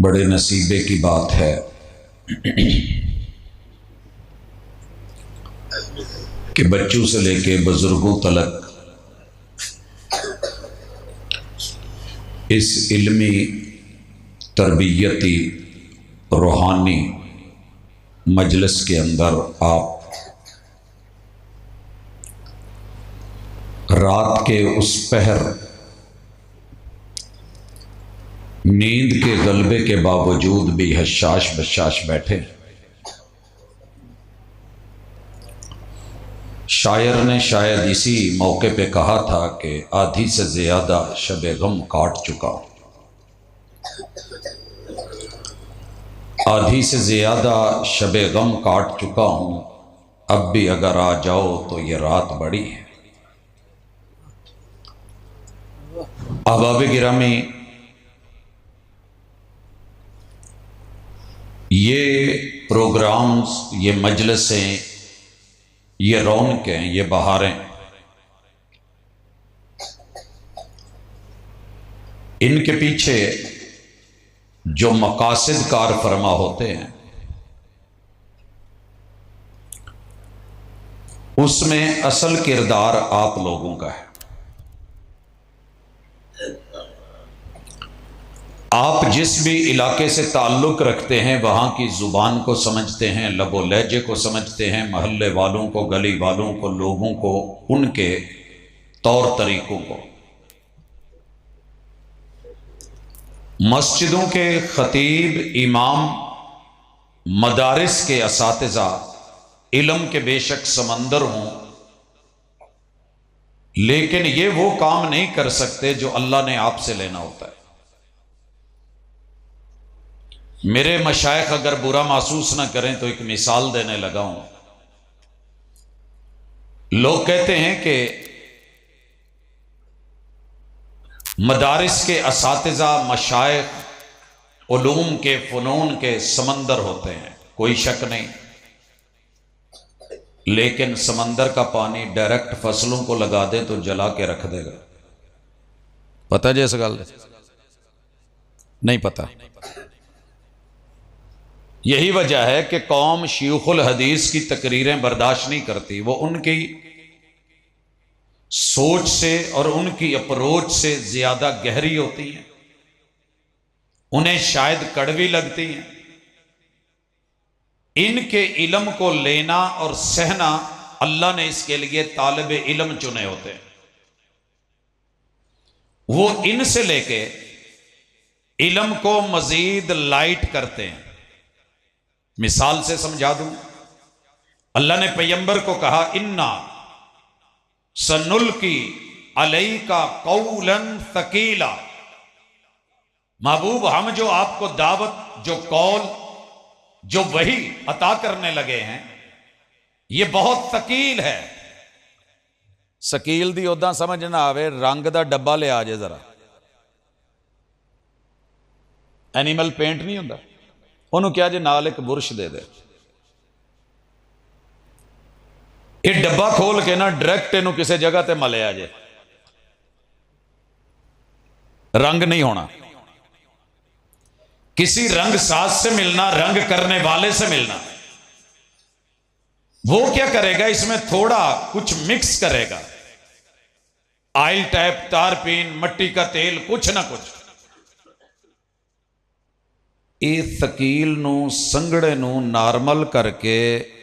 बड़े नसीबे की बात है कि बच्चों से लेके बुजुर्गों तलक इस इल्मी तरबियती रूहानी मजलिस के अंदर आप रात के उस पहर नींद के गलबे के बावजूद भी हशाश बशाश बैठे। शायर ने शायद इसी मौके पे कहा था कि आधी से ज्यादा शबे गम काट चुका हूं, आधी से ज्यादा शबे गम काट चुका हूं, अब भी अगर आ जाओ तो ये रात बड़ी है। अहबाब गिरामी, ये प्रोग्राम्स, ये मजलिसें, ये रौनकें, ये बहारें, इनके पीछे जो मकासद कार फरमा होते हैं उसमें असल किरदार आप लोगों का है। आप जिस भी इलाके से ताल्लुक़ रखते हैं वहाँ की ज़ुबान को समझते हैं, लबो लहजे को समझते हैं, महल्ले वालों को, गली वालों को, लोगों को, उनके तौर तरीक़ों को। मस्जिदों के ख़तीब, इमाम, मदारिस के असातिज़ा इल्म के बेशक समंदर हों, लेकिन ये वो काम नहीं कर सकते जो अल्लाह ने आपसे लेना होता है। मेरे मशाइख अगर बुरा महसूस ना करें तो एक मिसाल देने लगा हूं। लोग कहते हैं कि मदारिस के असातिज़ा, मशाइख उलूम के, फ़नून के समंदर होते हैं, कोई शक नहीं, लेकिन समंदर का पानी डायरेक्ट फसलों को लगा दे तो जला के रख देगा। पता जी इस गल? नहीं पता। यही वजह है कि कौम शयूखुल हदीस की तकरीरें बर्दाश्त नहीं करती। वो उनकी सोच से और उनकी अप्रोच से ज्यादा गहरी होती हैं, उन्हें शायद कड़वी लगती हैं। इनके इल्म को लेना और सहना अल्लाह ने इसके लिए तालिबे इल्म चुने होते हैं। वो इनसे लेके इल्म को मजीद लाइट करते हैं। मिसाल से समझा दूं, अल्लाह ने पैगंबर को कहा, इन्ना सनुल्की अलैका कौलन थकीला, महबूब हम जो आपको दावत, जो कौल, जो वही अता करने लगे हैं, ये बहुत थकील है। सकील दी उदा समझ ना आवे, रंग दा डब्बा ले आ जाए जरा। एनीमल पेंट नहीं होता, उन्होंने क्या जे नाल एक बुरश दे दे, ये डब्बा खोल के ना डायरेक्ट इनू किसी जगह ते मलिया जे, रंग नहीं होना। किसी रंग साज से मिलना, रंग करने वाले से मिलना। वो क्या करेगा, इसमें थोड़ा कुछ मिक्स करेगा, ऑयल टैप, तारपीन, मट्टी का तेल, कुछ ना कुछ। इस थकील नू, संगड़े नू नार्मल करके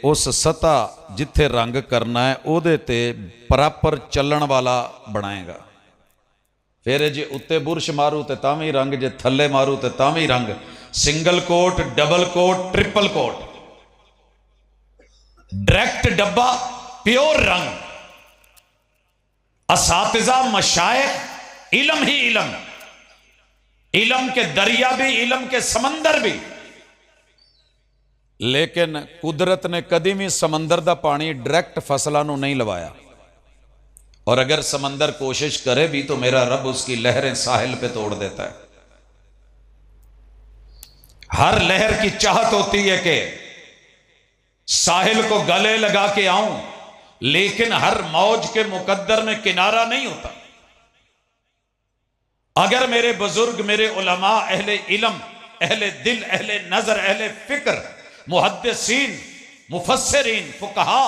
उस सतह जिथे रंग करना है उहदे ते प्रॉपर चलण वाला बनाएगा। फिर जे उत्ते बुरश मारू तो तां भी रंग, जे थले मारू तो तां भी रंग। Single coat, double coat, triple coat, direct डब्बा, प्योर रंग। असातिज़ा, मशाइख, इल्म ही इल्म, इल्म के दरिया भी, इल्म के समंदर भी। लेकिन कुदरत ने कभी भी समंदर का पानी डायरेक्ट फसलों को नहीं लवाया, और अगर समंदर कोशिश करे भी तो मेरा रब उसकी लहरें साहिल पे तोड़ देता है। हर लहर की चाहत होती है कि साहिल को गले लगा के आऊं, लेकिन हर मौज के मुकद्दर में किनारा नहीं होता। अगर मेरे बुजुर्ग, मेरे उलमा, अहले इल्म अहले दिल, अहले नजर, अहले फिक्र, मुहद्दिसीन, मुफस्सिरीन, फुकहा,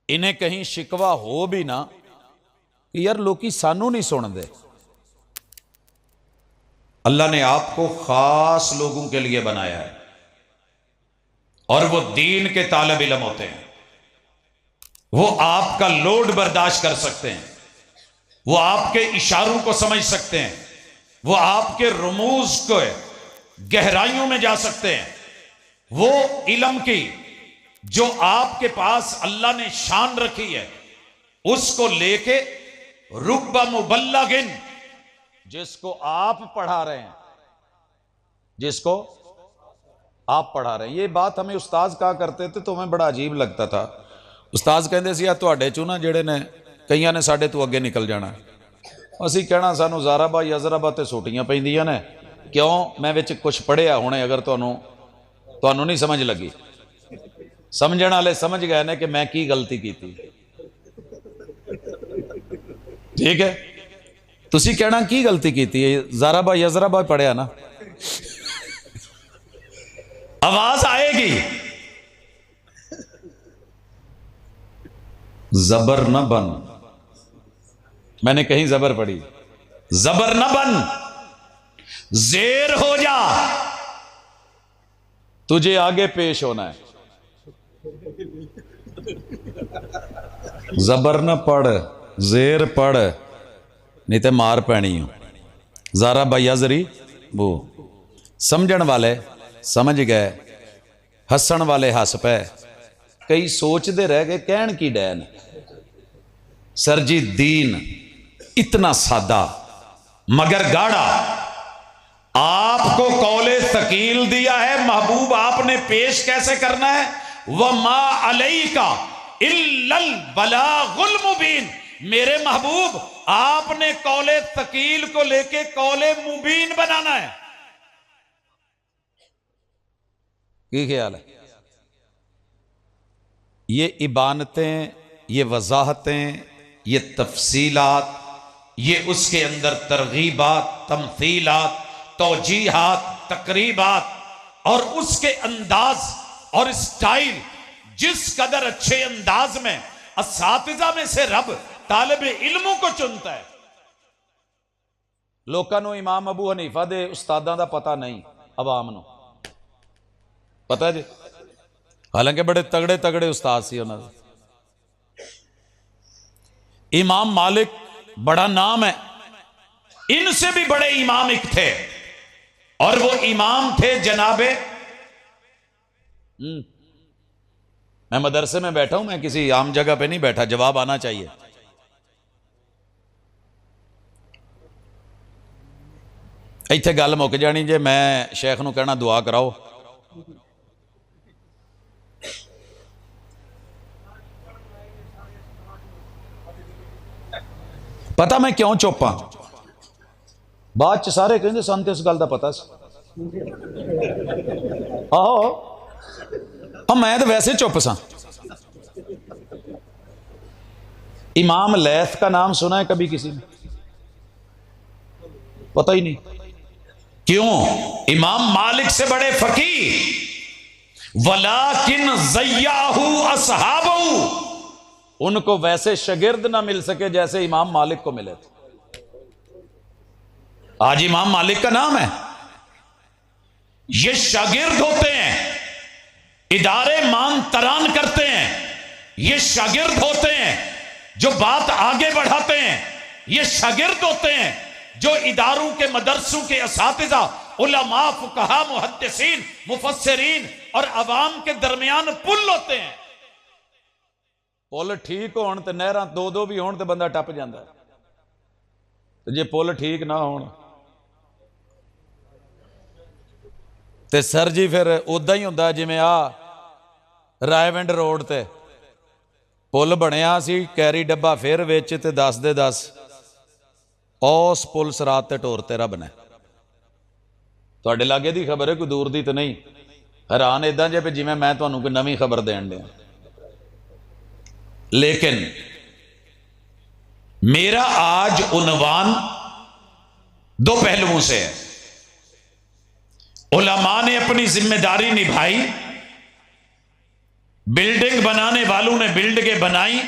इन्हें कहीं शिकवा हो भी ना कि यार लोग सानू नहीं सुनते। अल्लाह ने आपको खास लोगों के लिए बनाया है और वो दीन के तालिब इल्म होते हैं। वो आपका लोड बर्दाश्त कर सकते हैं, वो आपके इशारों को समझ सकते हैं, वो आपके रुमूज को गहराइयों में जा सकते हैं। वो इल्म की जो आपके पास अल्लाह ने शान रखी है उसको लेके रुब्बा मुबल्लगिन, जिसको आप पढ़ा रहे हैं, जिसको आप पढ़ा रहे हैं। ये बात हमें उस्ताद कहा करते थे तो हमें बड़ा अजीब लगता था। उस्ताद कहते सी तुहाडे चों ना जिहड़े ने कईयां ने साडे तो अगे निकल जाना, असीं कहना सानू ज़ाराबा यज़राबा ते सोटियां पैंदियां ने। क्यों? मैं विच कुछ पढ़िया होने, अगर तुहानू नहीं समझ लगी, समझण वाले समझ गए ने कि मैं की गलती की थी। ठीक है, तुसी कहना की गलती की थी, ज़ाराबा यज़राबा पढ़िया ना। आवाज आएगी, जबर न बन, मैंने कहीं जबर पढ़ी, जबर न बन, जेर हो जा, तुझे आगे पेश होना है। जबर न पढ़, जेर पढ़, नहीं तो मार पैनी हो। ज़ारा बयाजरी वो समझण वाले समझ गए, हसन वाले हस पे, कई सोचते रह गए कहन की डैन। सर जी दीन इतना सादा मगर गाढ़ा, आपको कौले तकील दिया है, महबूब आपने पेश कैसे करना है। व मा अलैका इल्लल बलागुल मुबीन, मेरे महबूब आपने कौले तकील को लेके कौले मुबीन बनाना है। क्या ख्याल है? ये इबानतें, ये वजाहतें, ये तफसीलात, ये उसके अंदर तरगीबात, तमसीलात, तौजीहात, तकरीबात और उसके अंदाज और स्टाइल, जिस कदर अच्छे अंदाज में असातिज़ा में से रब तालिब इल्मों को चुनता है। लोगों को इमाम अबू हनीफा दे उस्तादां दा पता नहीं, अवाम नूं पता है जी, हालांकि बड़े तगड़े तगड़े उस्ताद सी उन्होंने। इमाम मालिक बड़ा नाम है, इनसे भी बड़े इमाम एक थे और वो इमाम थे जनाबे, मैं मदरसे में बैठा हूं, मैं किसी आम जगह पे नहीं बैठा, जवाब आना चाहिए। इत्थे गल मुक जानी जे मैं शेख नूं कहना दुआ कराओ। पता मैं क्यों चुप हाँ? बाद च सारे कहते सन तो इस गल का पता सी। आहो मैं तो वैसे चुप सा। इमाम लैथ का नाम सुना है कभी किसी ने? पता ही नहीं। क्यों? इमाम मालिक से बड़े फकीह, वलाकिन ज़य्याहु अस्हाबहु, उनको वैसे शागिर्द ना मिल सके जैसे इमाम मालिक को मिले थे। आज इमाम मालिक का नाम है, ये शागिर्द होते हैं, इदारे मान तरान करते हैं, ये शागिर्द होते हैं जो बात आगे बढ़ाते हैं, ये शागिर्द होते हैं जो इदारों के मदरसों के असातिज़ा, उलमा, फुकहा, मुहद्दिसीन, मुफस्सिरीन और अवाम के दरमियान पुल होते हैं। पुल ठीक होण ते नहरां दो दो भी होण ते बंदा टप जांदा है, ते जे पुल ठीक ना होण ते सर जी फिर उदा ही हुंदा जिवें आ रायविंड रोड ते पुल बनिया सी, कैरी डब्बा फिर विच ते 10 दे 10 उस पुल सरात ते टोर ते रब ने। तुहाडे लागे दी खबर है, कोई दूर दी तो नहीं। हैरान इदां जे जिवें मैं तुहानूं कोई नवीं खबर देण दिया। लेकिन मेरा आज उन्वान दो पहलुओं से है। उलमा ने अपनी जिम्मेदारी निभाई, बिल्डिंग बनाने वालों ने बिल्डिंगें बनाई,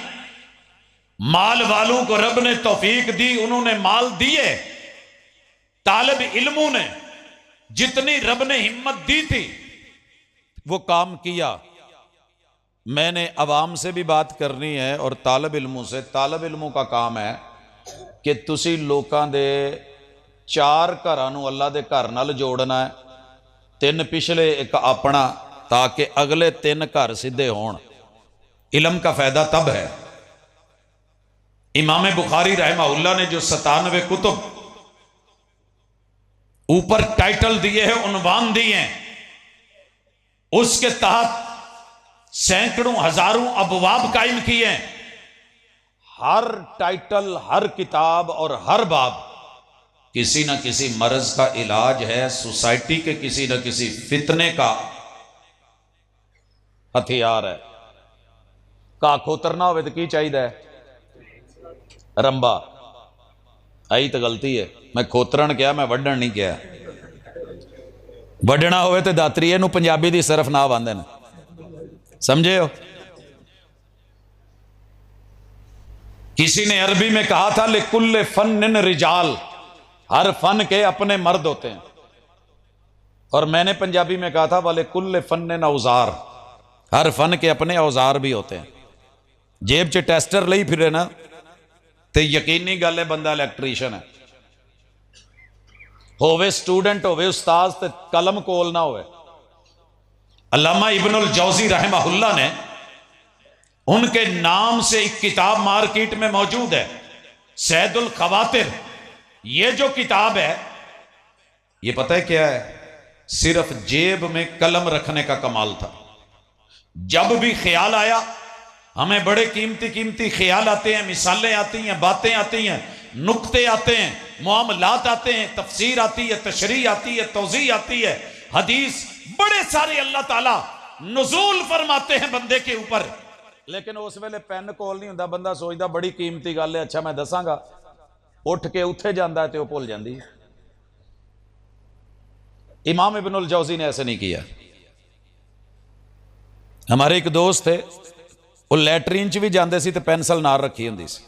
माल वालों को रब ने तौफीक दी, उन्होंने माल दिए, तालिब इल्मों ने जितनी रब ने हिम्मत दी थी वो काम किया। मैंने अवाम से भी बात करनी है और तालिब इल्मों से। तालिब इल्मों का काम है कि तुसी लोकां दे 4 घरां नूं अल्लाह दे घर नाल जोड़ना है, 3 पिछले एक अपना, ताकि अगले 3 घर सीधे होण। इल्म का फायदा तब है। इमाम बुखारी रहमहुल्लाह ने जो 97 कुतुब ऊपर टाइटल दिए हैं, उन्वान दिए हैं, उसके तहत सैकड़ों हजारों अबवाब कायम किए हैं। हर टाइटल, हर किताब और हर बाब किसी ना किसी मर्ज का इलाज है, सोसाइटी के किसी ना किसी फितने का हथियार है। का खोतरना हो तो की चाहिए? रंबा। आई तो गलती है, मैं खोतरन क्या, मैं वढ़न नहीं क्या। वढ़ना हो तो दातरी नूं पंजाबी दी सिर्फ ना आंदे ने, समझे हो? किसी ने अरबी में कहा था लिकुल्ले फन्निन रिजाल, हर फन के अपने मर्द होते हैं। और मैंने पंजाबी में कहा था वाले कुल्ले फन्निन औजार, हर फन के अपने औजार भी होते हैं। जेब च टेस्टर ਲਈ फिरे ना तो यकीनी गल है बंदा इलैक्ट्रीशियन है। होवे स्टूडेंट, होवे उस्ताद, ते कलम कोल ना होवे। अल्लामा इब्नुल जौजी रहमहुल्लाह ने, उनके नाम से एक किताब मार्केट में मौजूद है, सैदुल खवातिर। ये जो किताब है, ये पता है क्या है? सिर्फ जेब में कलम रखने का कमाल था। जब भी ख्याल आया, हमें बड़े कीमती कीमती ख्याल आते हैं, मिसालें आती हैं, बातें आती हैं, नुक्ते आते हैं, मामलात आते हैं, तफसीर आती है, तशरीह आती है, तौज़ीह आती है, हदीस, बड़े सारे अल्लाह ताला नुज़ूल फरमाते हैं बंदे के ऊपर। लेकिन उस वेले पेन कोल नहीं हुंदा, बंदा सोचदा बड़ी कीमती गल है, अच्छा मैं दसांगा, उठ के उत्थे जांदा है ते वो भुल जांदी। इमाम इब्नुल जौजी ने ऐसे नहीं किया। हमारे एक दोस्त थे, वो लैटरीन च भी जाते सी तो पेंसिल नाल रखी होंदी सी।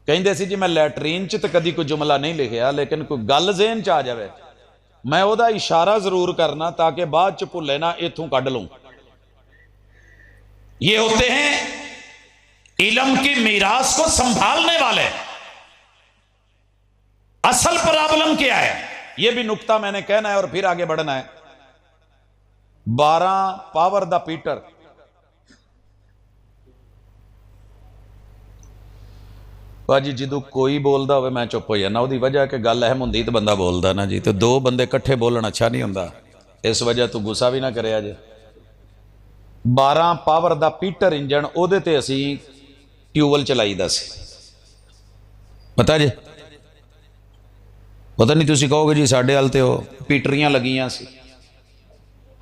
कहते सी जी मैं लैटरीन च तो कभी कोई जुमला नहीं लिखिया, लेकिन कोई गल ज़हन च आ जाए मैं वह इशारा जरूर करना ताकि बाद च भुले ना, इथों कढ़ लूं। ये होते हैं इल्म की मीरास को संभालने वाले। असल प्रॉब्लम क्या है, यह भी नुक्ता मैंने कहना है और फिर आगे बढ़ना है। 12 पावर दा पीटर, भाजी जो कोई बोलता हो मैं चुप हो जाना, वो वजह कि गल अहम होंगी तो बंदा बोलता ना जी, तो 2 बंदे कट्ठे बोलना अच्छा नहीं होंदा। इस वजह तू गुस्सा भी ना करे। जे 12 पावर दा पीटर इंजन, ਉਹਦੇ ਤੇ ਅਸੀਂ ट्यूबवेल चलाईदा सी, पता जे? पता नहीं तुसी कहोगे जी साढ़े वाल तो पीटरियां लगियां सी।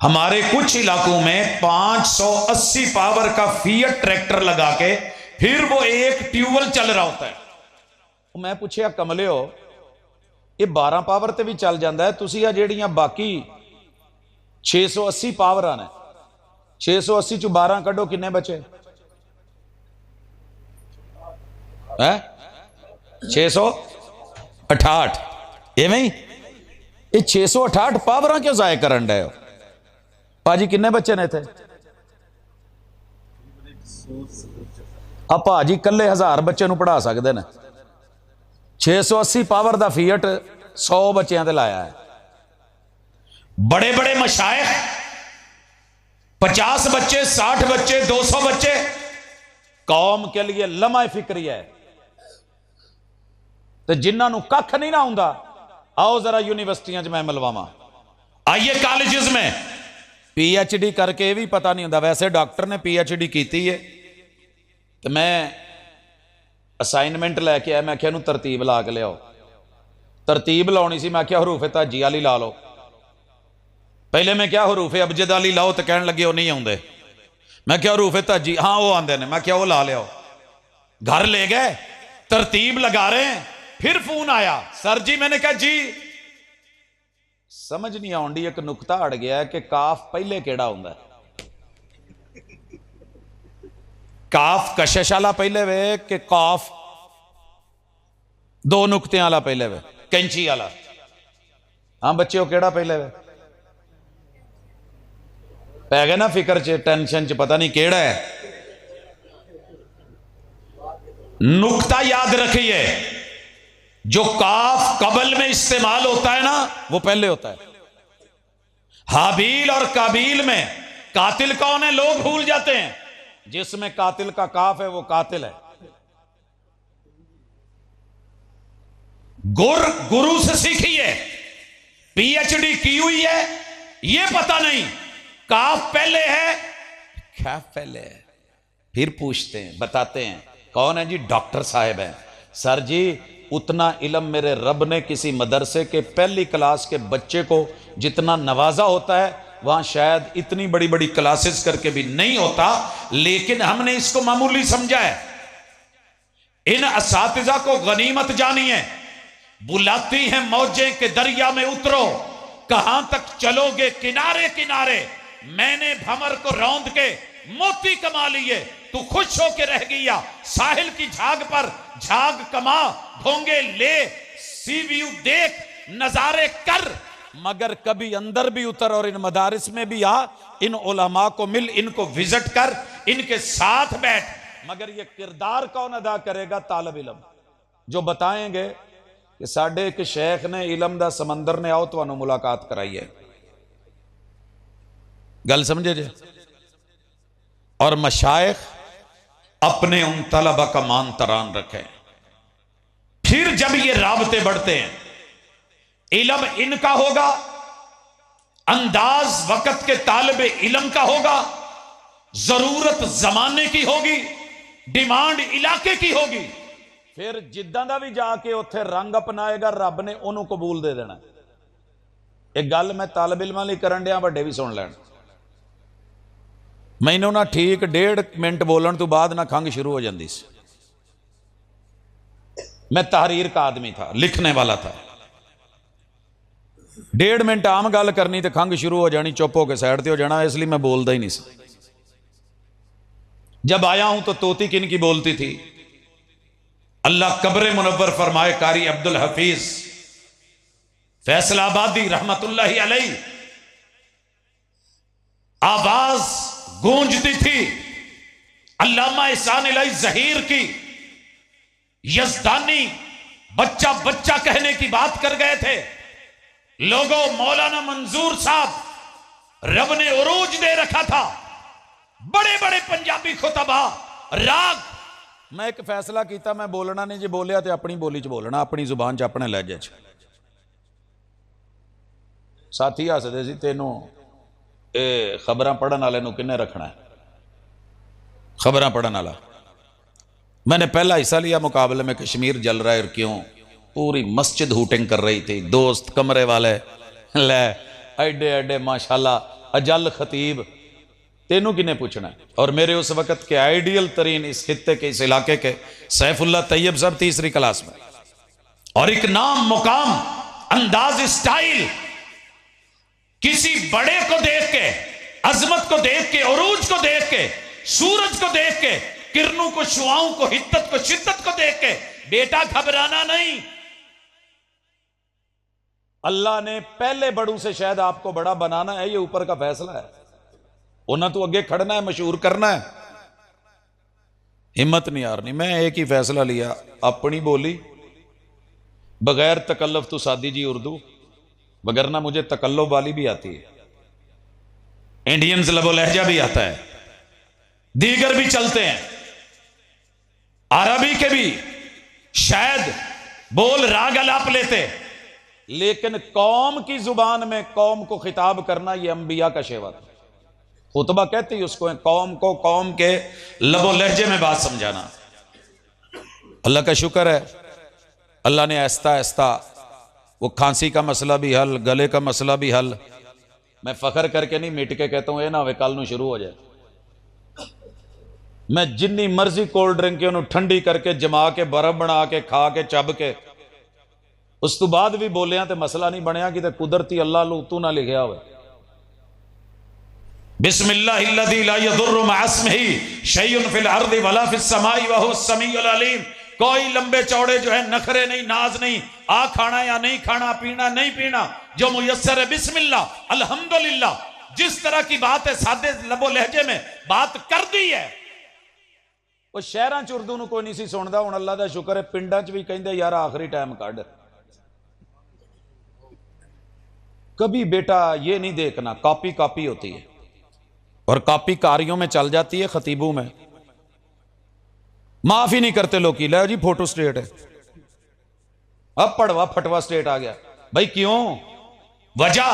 हमारे कुछ इलाकों में 580 पावर का फिएट ट्रैक्टर लगा के फिर वो एक ट्यूबवेल चल रहा होता है। मैं पूछया कमले हो, ये 12 पावर ते भी चल जाता है, तुसी आ जेड़ियां बाकी 680 पावर ने, 680 चो 12 कड्डो, किन्ने बचे? है 668। एवें ही ये 668 पावर क्यों जाया करन डे हो भाजी? किन्ने बच्चे ने थे? आप भाजी कल्ले 1000 बच्चे नूं पढ़ा सकते हैं। 680 पावर दा फीएट 100 बच्चों ते लाया है। बड़े बड़े मशाइख 50 बच्चे, 60 बच्चे, 200 बच्चे, कौम के लिए लम्हा फिक्री है। तो जिन्होंने कख नहीं ना हुंदा, आओ जरा यूनिवर्सिटियां मैं मिलवावा, आइए कॉलेजेस में। PhD करके भी पता नहीं हुंदा। वैसे डॉक्टर ने PhD की है, तो मैं असाइनमेंट लैके आया, मैं क्या तरतीब ला के लियाओ। तरतीब लानी सी, मैं क्या हरूफ ताजी वाली ला लो। पहले मैं क्या हरूफ अबजद वाली लाओ, तो कह लगे वो नहीं आते। मैं क्या हरूफ ताजी, हाँ वो आते हैं, मैं क्या वो ला लियाओ। घर ले गए, तरतीब लगा रहे हैं, फिर फोन आया, सर जी। मैंने कहा जी समझ नहीं आउंदी, एक नुकता अड़ गया है कि काफ पहले केड़ा हुंदा है? काफ कशिश वाला पहले वे कि काफ दो नुकते वाला पहले वे, कैंची वाला? हाँ बच्चे हो, केड़ा पहले वे? पै गए ना फिक्र च, टेंशन च, पता नहीं केड़ा है। नुकता याद रखिए, जो काफ कबल में इस्तेमाल होता है ना वो पहले होता है। हाबील और काबील में कातिल कौन है लोग भूल जाते हैं, जिसमें कातिल का काफ है वो कातिल है। गुरु से सीखिए, पीएचडी की हुई है ये पता नहीं, काफ पहले है काफ पहले है। फिर पूछते हैं, बताते हैं कौन है जी? डॉक्टर साहब हैं। सर जी उतना इल्म मेरे रब ने किसी मदरसे के पहली क्लास के बच्चे को जितना नवाजा होता है वहां शायद इतनी बड़ी बड़ी क्लासेस करके भी नहीं होता, लेकिन हमने इसको मामूली समझा है। इन असातिजा को गनीमत जानिए। बुलाती हैं मौजें के दरिया में उतरो, कहां तक चलोगे किनारे किनारे। मैंने भंवर को रौंद के मोती कमा लिए, तू खुश होके रह गया साहिल की झाग पर। झाग कमा भोंगे ले, सी व्यू देख नजारे कर, मगर कभी अंदर भी उतर और इन मदारिस में भी आ, इन उलमा को मिल, इनको विजिट कर, इनके साथ बैठ। मगर ये किरदार कौन अदा करेगा? तालिब इल्म, जो बताएंगे कि साडे एक शेख ने इलम दा समंदर ने आओ तो मुलाकात कराई है। गल समझे जे? और मशाइख अपने उन तलबा का मान तरान रखें। फिर जब ये राबते बढ़ते हैं, इलम इनका होगा, अंदाज वक्त के तालिबे इलम का होगा, जरूरत जमाने की होगी, डिमांड इलाके की होगी। फिर जिद्दां दा भी जाके उत्थे रंग अपनाएगा, रब ने ओनू कबूल दे देना। एक गल मैं तालिब इल्मां लई करन दिया, वड्डे भी सुन लैण। मैनू ना ठीक 1.5 मिनट बोलण तो बाद ना खंघ शुरू हो जाती सी। मैं तहरीर का आदमी था, लिखने वाला था। 1.5 मिनट आम गल करनी तो खंघ शुरू हो जानी, चुप होकर साइड ते हो जाना, इसलिए मैं बोलता ही नहीं सी। जब आया हूं तो तोती किन की बोलती थी? अल्लाह कब्र मुनव्वर फरमाए कारी अब्दुल हफीज फैसलाबादी रहमतुल्लाहि अलैह, आवाज गूंजती थी अल्लामा एहसान इलाही जहीर की। यजदानी बच्चा बच्चा कहने की बात कर गए थे। लोगों, मौलाना मंजूर साहब रब ने उरूज दे रखा था, बड़े बड़े पंजाबी खुतबा राग। मैं एक फैसला किया, मैं बोलना नहीं, जो बोलिया तो अपनी बोली च बोलना, अपनी जुबान च, अपने लहजे च। साथी हसदे सी, तेनों खबर पढ़न वाले किन्ने रखना है? खबर पढ़न वाला। मैंने पहला हिस्सा लिया मुकाबले में, कश्मीर जल रहा है और क्यों। पूरी मस्जिद हूटिंग कर रही थी, दोस्त कमरे वाले ले एडे एडे माशाल्लाह अजल खतीब, तेनू किने पूछना है? और मेरे उस वक्त के आइडियल तरीन इस खित्ते के, इस इलाके के सैफुल्लाह तैयब साहब 3री क्लास में। और एक नाम, मुकाम, अंदाज, स्टाइल, किसी बड़े को देख के, अजमत को देख के, उरूज को देख के, सूरज को देख के, किरणों को, शुआओं को, हिद्दत को, शिद्दत को देख के बेटा घबराना नहीं। अल्लाह ने पहले बड़ों से शायद आपको बड़ा बनाना है, ये ऊपर का फैसला है। उन्हें तो अगे खड़ना है, मशहूर करना है, हिम्मत नहीं हारनी। मैं एक ही फैसला लिया, अपनी बोली बगैर तकल्लुफ तो सादी जी उर्दू, वगरना मुझे तकल्लुफ वाली भी आती है, इंडियंस लबो लहजा भी आता है, दीगर भी चलते हैं, अरबी के भी शायद बोल राग अलाप लेते, लेकिन कौम की जुबान में कौम को खिताब करना यह अंबिया का शेवा था। खुतबा कहते ही उसको है, कौम को कौम के लबो लहजे में बात समझाना। अल्लाह का शुक्र है, अल्लाह ने आहिस्ता आहिस्ता वो खांसी का मसला भी हल, गले का मसला भी हल। मैं फखर करके नहीं, मिट के कहता हूं, ये ना वे कल नूं शुरू हो जाए। मैं जिन्नी मर्जी कोल्ड ड्रिंक के उन्होंने ठंडी करके जमा के बर्फ बना के खा के चब के उस तो बाद भी बोलिया तो मसला नहीं बनया कि कुदरती अल्लाह लूतू ना लिखा हो। बिस्मिल्लाहिल्लज़ी ला यदुर्रु मअ इस्मिही शैउन फिल अर्दि वला फिस समाई व हुवस समीउल अलीम। कोई लंबे चौड़े जो है नखरे नहीं, नाज नहीं, आ खाना या नहीं खाना, पीना नहीं पीना, जो मुयस्सर है बिस्मिल्लाह अल्हम्दुलिल्लाह। जिस तरह की बात है सादे लबो लहजे में बात कर दी है। वो शहरों च उर्दू नूं कोई नहीं सी सुनदा, हुण अल्लाह दा शुक्र है पिंडां च भी कहिंदे यार आखिरी टाइम कढ। कभी बेटा ये नहीं देखना, कॉपी कॉपी होती है और कॉपी कारियों में चल जाती है, खतीबों में माफ ही नहीं करते लोग। लो जी फोटो स्टेट है, अब पड़वा फटवा स्टेट आ गया। भाई क्यों? वजह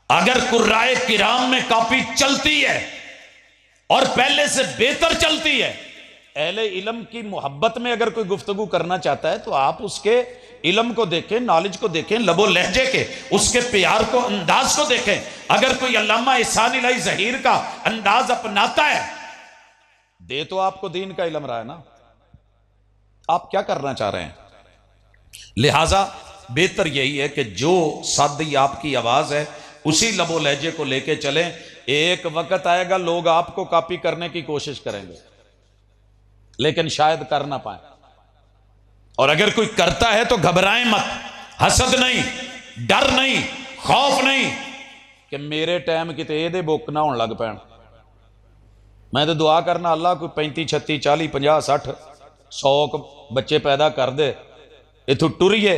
अगर कुर्राए किराम में कॉपी चलती है और पहले से बेहतर चलती है, अहले इल्म की मोहब्बत में अगर कोई गुफ्तगू करना चाहता है तो आप उसके इल्म को देखें, नॉलेज को देखें, लबो लहजे के उसके प्यार को, अंदाज को देखें। अगर कोई अल्लामा एहसान इलाही ज़हीर का अंदाज अपनाता है, दे तो आपको दीन का इल्म रहा है ना, आप क्या करना चाह रहे हैं? लिहाजा बेहतर यही है कि जो सादी आपकी आवाज है उसी लबो लहजे को लेके चलें। एक वक्त आएगा लोग आपको कॉपी करने की कोशिश करेंगे लेकिन शायद कर ना पाए, और अगर कोई करता है तो घबराएं मत। हसद नहीं, डर नहीं, खौफ नहीं कि मेरे टाइम किते एदे बुक ना होने लग पैन। मैं तो दुआ करना अल्लाह कोई 35 36 40 50 60 100 बच्चे पैदा कर दे, इथों टुरिए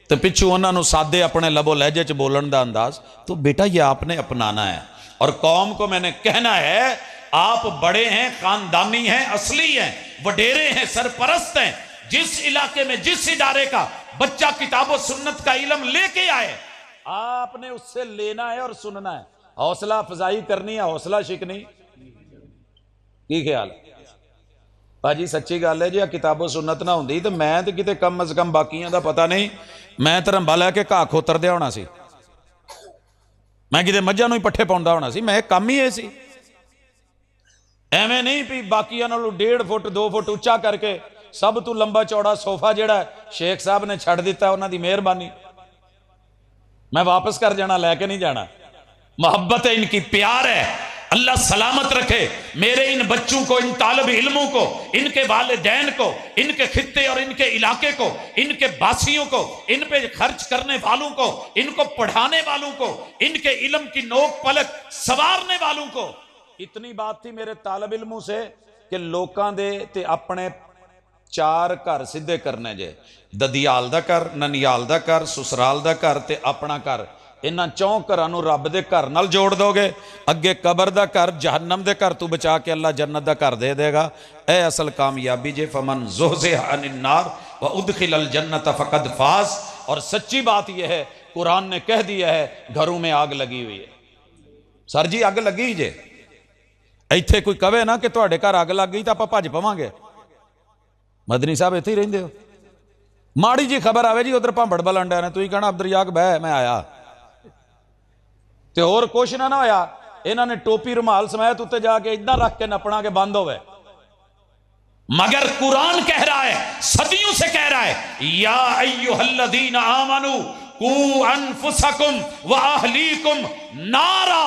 तो पिछू उन्होंने सादे अपने लबो लहजे च बोलन का अंदाज। तो बेटा ये आपने अपनाना है और कौम को मैंने कहना है आप बड़े हैं, खानदानी हैं, असली हैं, वडेरे हैं, सरपरस्त हैं। जिस इलाके में जिस इदारे का बच्चा किताबो सुन्नत का इल्म लेके आए, आपने उससे लेना है और सुनना है। हौसला अफजाई करनी है, हौसला शिकनी। की ख्याल भाजी? सच्ची गल है जी, किताबो सुन्नत ना होंदी तो मैं तो किते कम अज कम बाकियां दा पता नहीं, मैं धरंबा लैके घा खोतर दिया होना सी, मैं किते मझां नूं ही पट्ठे पाउंदा होना सी। मैं काम ही ये सी, एवें नहीं भी बाकियां नालों 1.5 फुट 2 फुट उच्चा करके सब तू लंबा चौड़ा सोफा जेड़ा शेख साहब ने छड़ दिता, उन्हां दी मेहरबानी। मैं वापस कर जाना, लैके नहीं जाना। मोहब्बत है इनकी, प्यार है। अल्लाह सलामत रखे मेरे इन बच्चों को, इन तालिब इल्मों को, इनके वालिदैन को, इनके खित्ते और इनके इलाके को, इनके बासियों को, इन पे खर्च करने वालों को, इनको पढ़ाने वालों को, इनके इल्म की नोक पलक संवारने वालों को। इतनी बात थी मेरे तालिब इल्मों से कि लोकां दे ते अपने 4 घर सीधे करने जे, ददियाल दा घर, ननियाल दा घर, ससुराल दा घर ते अपना घर। इन्हां 4 घरां रब दे घर नाल जोड़ दोगे, अगे कबर दा घर, जहन्नम दे घर तू बचा के अल्लाह जन्नत दा घर दे देगा। ए असल कामयाबी जे, फमन ज़ुहज़िहा अनिन नार व उदखिलल जन्नत फ़क़द फ़ाज़। और सच्ची बात यह है, कुरान ने कह दिया है घरों में आग लगी हुई है। सर जी अग लगी जे, इत्थे कोई कहे ना कि तुहाडे घर अग लग गई तो आपां भज पवांगे। मदनी साहब इत्थे ही रहिंदे हो, माड़ी जी खबर आवे जी उधर भांबड़ बलंडा ने, तुसीं कहना अब्दुल बह मैं आया ते होर कुछ ना होया। इन्होंने टोपी रुमाल समेत उत्ते जाके इदा रख के नपना के बंद होवे। मगर कुरान कह रहा है, सदियों से कह रहा है, या अय्युहल्लज़ीना आमनू कू अनफुसकुम व अहलीकुम नारा।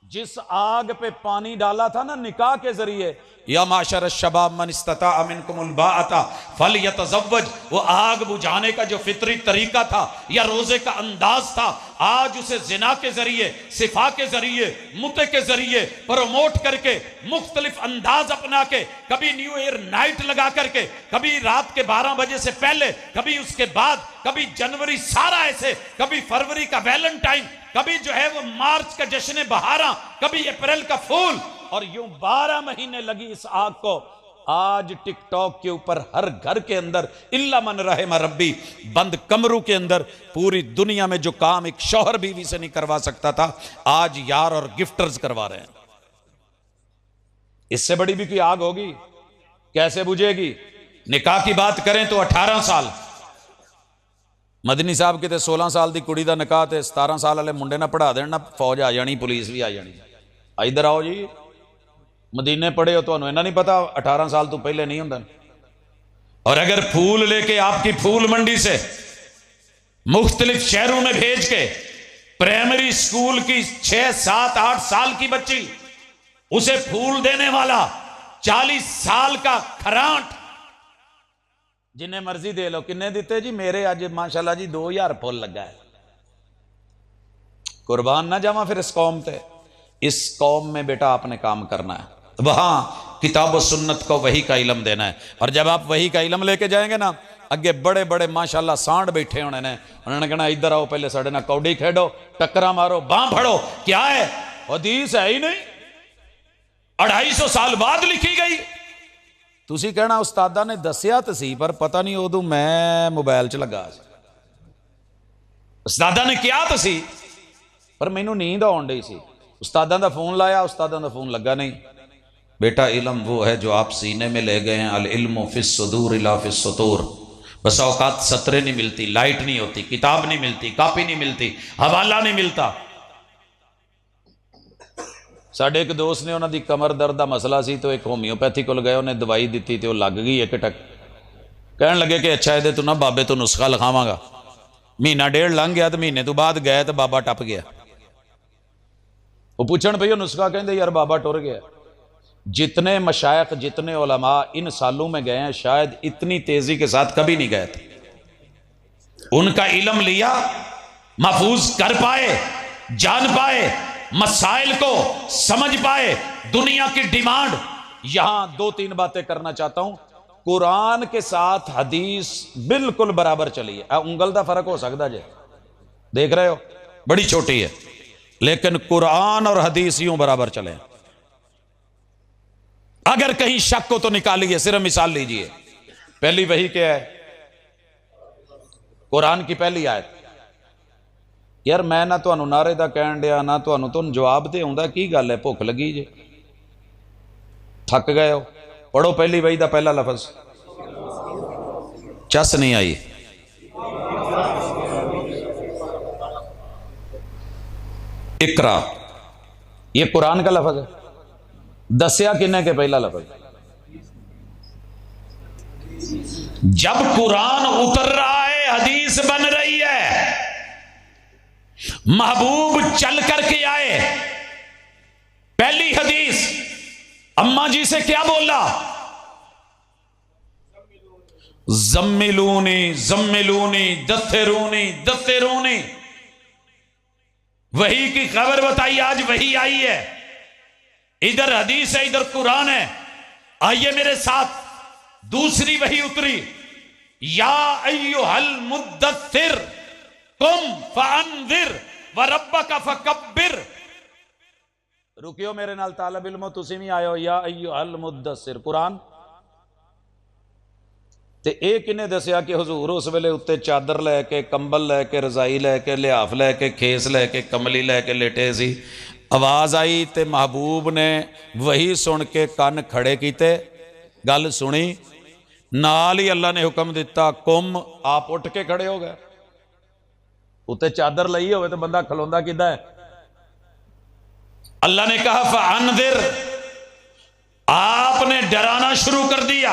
जिस आग पे पानी डाला था ना निकाह के जरिए, या माशर शबाब मन इस्तता मिनकुमुल बाअता फलयतज़व्वज, वो आग बुझाने का जो फितरी तरीका था या रोजे का अंदाज था, आज उसे जिना के जरिए, सिफा के जरिए, मुते के जरिए प्रमोट करके, मुख्तलिफ अंदाज अपना के, कभी न्यू ईयर नाइट लगा करके, कभी रात के 12 बजे से पहले, कभी उसके बाद, कभी जनवरी सारा ऐसे, कभी फरवरी का वैलेंटाइन, कभी जो है वो मार्च का जश्न बहारा, कभी अप्रैल का फूल, और यूं 12 महीने लगी इस आग को। आज टिकटॉक के ऊपर हर घर के अंदर इल्ला मन रहम रब्बी, बंद कमरों के अंदर पूरी दुनिया में जो काम एक शौहर बीवी से नहीं करवा सकता था, आज यार और गिफ्टर्स करवा रहे हैं। इससे बड़ी भी कोई आग होगी? कैसे बुझेगी? निकाह की बात करें तो 18 साल, मदनी साहब किते 16 साल की कुड़ी का निकाह ते 17 साल वाले मुंडे ना पढ़ा देना, फौज आ जानी, पुलिस भी आ जानी। इधर आओ जी, मदीने पढ़े हो, तो इन्ना नहीं पता 18 साल तो पहले नहीं होंदा। और अगर फूल लेके आपकी फूल मंडी से मुख्तलिफ शहरों में भेज के प्राइमरी स्कूल की 6, 7, 8 साल की बच्ची उसे फूल देने वाला 40 साल का खरांट जिन्हें मर्जी दे लो, किन्ने दिते जी? मेरे अज माशाल्लाह जी 2000 फुल लगा है। कुर्बान ना जावा फिर इस कौम पे। इस कौम में बेटा आपने काम करना है, वहां किताब और सुन्नत को वही का इलम देना है। और जब आप वही का इलम लेके जाएंगे ना, अगे बड़े बड़े माशाल्लाह सांड बैठे होने ने, उन्होंने कहना इधर आओ पहले साढ़े ना कौड़ी खेडो, टक्करा मारो, बांह फड़ो। क्या है? हदीस है ही नहीं, 250 साल बाद लिखी गई। तुसी कहना उस्तादा ने दसिया तो सी पर पता नहीं उदू मैं मोबाइल च लगा। उस्तादा ने किया तो सी पर मैनू नींद आउण डई सी। उस्तादा का फोन लाया, उस्तादा का फोन लगा नहीं। बेटा इल्म वो है जो आप सीने में ले गए हैं। अल इल्मु फिस सुदूर इला फिस सुतूर। बस औकात सतरे नहीं मिलती, लाइट नहीं होती, किताब नहीं मिलती, कॉपी नहीं मिलती, हवाला नहीं मिलता। साढ़े एक दोस्त ने उन्होंने कमर दर्द का मसला सी तो एक होम्योपैथी को गए, उन्हें दवाई दी तो लग गई एक टक। कह लगे कि अच्छा ये तू ना बाबे तो नुस्खा लिखावागा। महीना डेढ़ लंघ गया तो महीने तो बाद गए तो बाबा टप गया। वो पूछण पई नुस्खा, कहते यार बाबा टुर गया। जितने मशायख जितने उलमा इन सालों में गए हैं शायद इतनी तेजी के साथ कभी नहीं गए थे। उनका इल्म लिया, महफूज कर पाए, जान पाए, मसाइल को समझ पाए, दुनिया की डिमांड। यहां 2-3 बातें करना चाहता हूं। कुरान के साथ हदीस बिल्कुल बराबर चली है। उंगल का फर्क हो सकता जे, देख रहे हो बड़ी छोटी है, लेकिन कुरान और हदीस यूं बराबर चले। अगर कहीं शक हो तो निकालिए। सिर्फ मिसाल लीजिए, पहली वही क्या है? कुरान की पहली आयत। यार मैं ना तो नारे का कहन दिया ना तुम जवाब दे आंदा, की गल है? भुख लगी जे, थक गए हो? पढ़ो पहली वही का पहला लफज। चस नहीं आई। इकरा, ये कुरान का लफज है। दसिया किन्ने के पहला लफज? जब कुरान उतर रहा है, हदीस बन रही है, महबूब चल करके आए। पहली हदीस अम्मा जी से क्या बोला? जम्मिलूनी जम्मिलूनी दत्तेरूनी दत्तेरूनी। वही की खबर बताई, आज वही आई है। इधर हदीस है, इधर कुरान है। आइए मेरे साथ, दूसरी वही उतरी। या अय्युहल मुद्दस्सिर कुम फअंदिर व रब्बका फकब्बिर। रुकियो मेरे नाल तालिब इल्मो, तुसी भी आयो। या अय्युहल मुद्दस्सिर कुरान ते ए किने दसिया कि हुजूर उस वेले उत्ते चादर लैके, कंबल लैके, रजाई लैके, लिहाफ लैके, खेस लैके, कमली लैके लेटे सी। आवाज आई ते महबूब ने वही सुन के कन खड़े किते, गल सुनी। नाल ही अल्लाह ने हुक्म दिता, कुम, आप उठ के खड़े हो गए। उत्ते चादर लई होवे तो बंदा खलोंदा किदा है? अल्लाह ने कहा फअंदिर, आपने डराना शुरू कर दिया।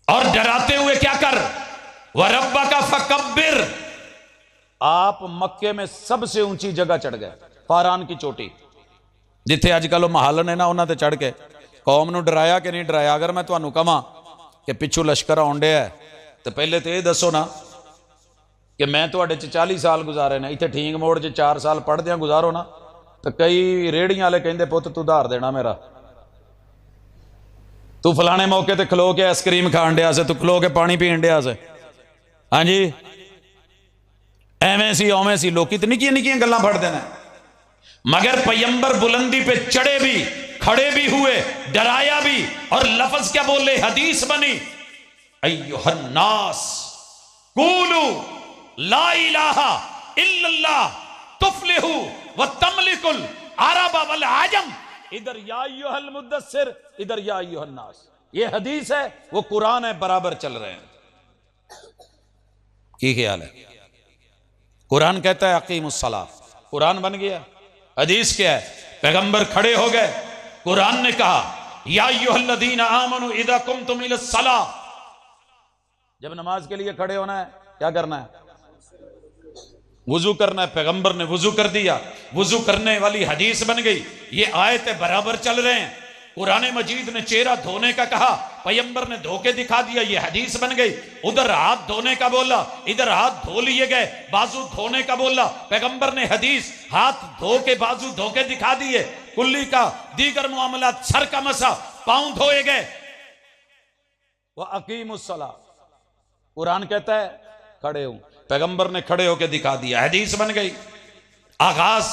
और डराते हुए क्या कर? व रब्बका फकब्बिर, आप मक्के में सबसे ऊंची जगह चढ़ गए, फारान की चोटी, जिथे अजकल महल ने ना, उन्होंने चढ़ के कौम नूं डराया कि नहीं डराया? अगर मैं तुहानूं कहां कि पिछू लश्कर आउण डिया है तो पहले तो यह दसो ना कि मैं तुहाडे च 40 साल गुजारे ने, इत्थे ठीक मोड़ च 4 साल पढ़दे गुजारो ना। तो कई रेहड़ियां वाले कहंदे पुत्त तू उधार देना मेरा, तू फलाने मौके ते खलो के आइसक्रीम खाण डिया से, तू खलो के पानी पीण डिया से। हाँ जी, एवें सी ओवें सी, लोग तो निक्कियां निक्कियां गल्लां फड़दे ने। मगर पैगंबर बुलंदी पे चढ़े भी, खड़े भी हुए, डराया भी, और लफ्ज क्या बोले? हदीस बनी, अय्युहन्नास कूलू ला इलाहा इल्लल्लाह तुफ्लिहू व तमलिकुल अरब वल आजम। इधर या अय्युहल मुद्दस्सिर, इधर या अय्युहन्नास। ये हदीस है, वो कुरान है, बराबर चल रहे हैं। की ख्याल है? कुरान कहता है अकीमुस्सलाह, कुरान बन गया। हदीस क्या है? पैगंबर खड़े हो गए, कुरान ने कहा या अय्युहल्लज़ीना आमनू इज़ा कुमतुम इलस्सलाह, जब नमाज के लिए खड़े होना है क्या करना है? वुजू करना है। पैगंबर ने वुजू कर दिया, वुजू करने वाली हदीस बन गई। ये आयतें बराबर चल रहे हैं। कुरान मजीद ने चेहरा धोने का कहा, पैगंबर ने धो के दिखा दिया, ये हदीस बन गई। उधर हाथ धोने का बोला, इधर हाथ धो लिए गए। बाजू धोने का बोला, पैगंबर ने हदीस हाथ धो के बाजू धो के दिखा दिए। कुल्ली का दीगर मामलात, सर का मसा, पांव धोए गए। वह अकीमुस्सलाह, कुरान कहता है खड़े हो, पैगंबर ने खड़े होके दिखा दिया, हदीस बन गई। आगाज,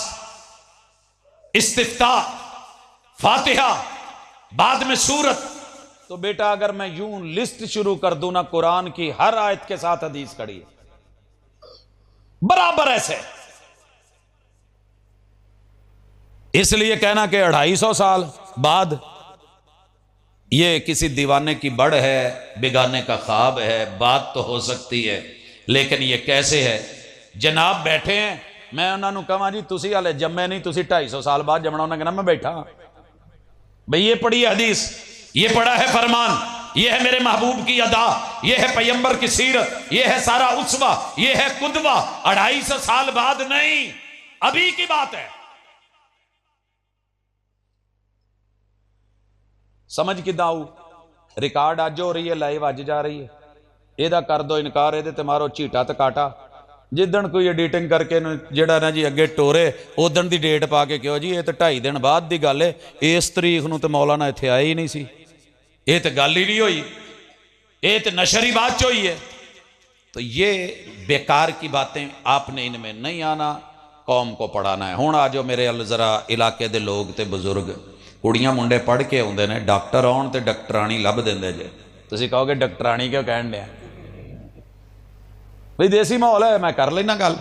इस्तिफ्ता, फातिहा, बाद में सूरत। तो बेटा अगर मैं यूं लिस्ट शुरू कर दूं ना, कुरान की हर आयत के साथ हदीस खड़ी है बराबर ऐसे। इसलिए कहना कि 250 साल बाद ये किसी दीवाने की बड़ है, बेगाने का ख्वाब है, बात तो हो सकती है, लेकिन ये कैसे है? जनाब बैठे हैं, मैं उन्होंने कहा जी तुसी हाले जम्मे नहीं, तुसी 250 साल बाद जमना। उन्होंने कहना मैं बैठा भाई, ये पढ़ी है हदीस, ये पढ़ा है फरमान, ये है मेरे महबूब की अदा, ये है पैगंबर की सीरत, ये है सारा उस्वा, ये है कुदवा। 250 साल बाद नहीं, अभी की बात है। समझ कि दाऊ रिकॉर्ड अज हो रही है, लाइव अज जा रही है। ਇਹਦਾ कर दो इनकार, ਇਹਦੇ ਤੇ मारो झीटा ते काटा। जिदन कोई एडिटिंग करके ਜਿਹੜਾ ना जी अगे टोरे, उदन की डेट पा के कहो जी ये तो 2.5 दिन बाद की गल है, इस तरीक नूं तो मौलाना इत्थे आए ही नहीं सी, ये तो गल ही नहीं हुई, ये तो नशर ही बाद च हुई है। तो ये बेकार की बातें, आपने इनमें नहीं आना, कौम को पढ़ाना है। हुण आ जाओ मेरे अल जरा इलाके के लोग ते बुजुर्ग, कुड़ियां मुंडे पढ़ के आउंदे ने, डॉक्टर आउण ते डॉक्टरानी लभ देंदे जे। तुसीं कहोगे डॉक्टरानी क्यों कहण दिया भाई, देसी माहौल है, मैं कर लेना गल।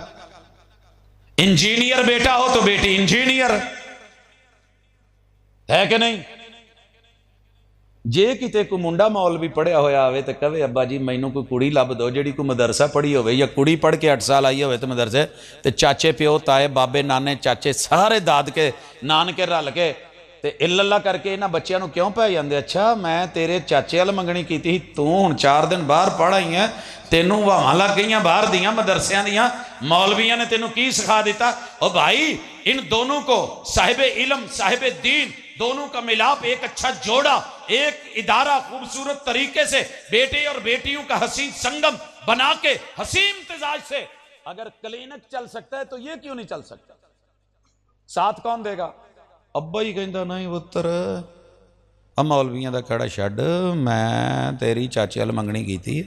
इंजीनियर बेटा हो तो बेटी इंजीनियर है कि नहीं? जे किते कोई मुंडा मौल भी पढ़िया होया होवे ते कहे अब्बा जी मैनू कोई कुड़ी लभ दो जिहड़ी कोई मदरसा पढ़ी होवे, या कुड़ी पढ़ के 8 साल आई होवे तो मदरसे, ते चाचे प्यो ताए बाबे नाने चाचे सारे दादके नानके रल के ते इल्ला करके इन्हां बच्चों को क्यों पै जांदे? अच्छा मैं तेरे चाचे वाल मंगनी की थी, तू हुण 4 दिन बाहर पढ़ आई है, तेनों वाहां लग गई बाहर दियां मदरसियां दियां, मौलवियां ने तेनों की सिखा दिता? ओ भाई, इन दोनों को साहिब इल्म साहिब दीन दोनों का मिलाप, एक अच्छा जोड़ा, एक इदारा खूबसूरत तरीके से बेटे और बेटियों का हसीन संगम बना के हसीन इम्तिजाज से अगर क्लिनिक चल सकता है तो ये क्यों नहीं चल सकता? साथ कौन देगा? अब्बा ही कहता नहीं पुत्र आ मौलवियां दा खड़ा छड्ड, मैं तेरी चाचे वाल मंगनी की थी।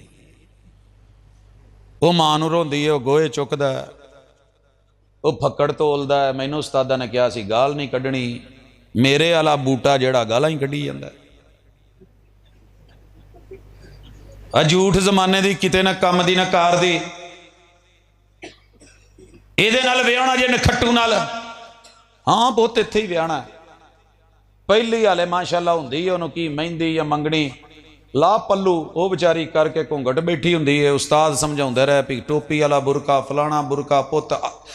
वो मां नूं रोंदी है, वो गोहे चुकदा, वो फक्कड़ तोलदा है, मैनू उस्तादा ने कहा सी गाल नहीं कढ़नी, मेरे वाला बूटा जिहड़ा गालां ही कढ़ी जांदा। आ झूठ जमाने दी किते ना कम दी ना कार दी, इहदे नाल विआहना जे नखट्टू नाल, हाँ पुत इत्थे ही विआहना है। पहली हाले माशाअल्लाह हुंदी है, उहनूं की मेहंदी या मंगनी ला पल्लू, वो बेचारी करके घूंघट बैठी हुंदी है, उस्ताद समझाउंदा रहे भी टोपी वाला बुरका फलाना बुरका, पुत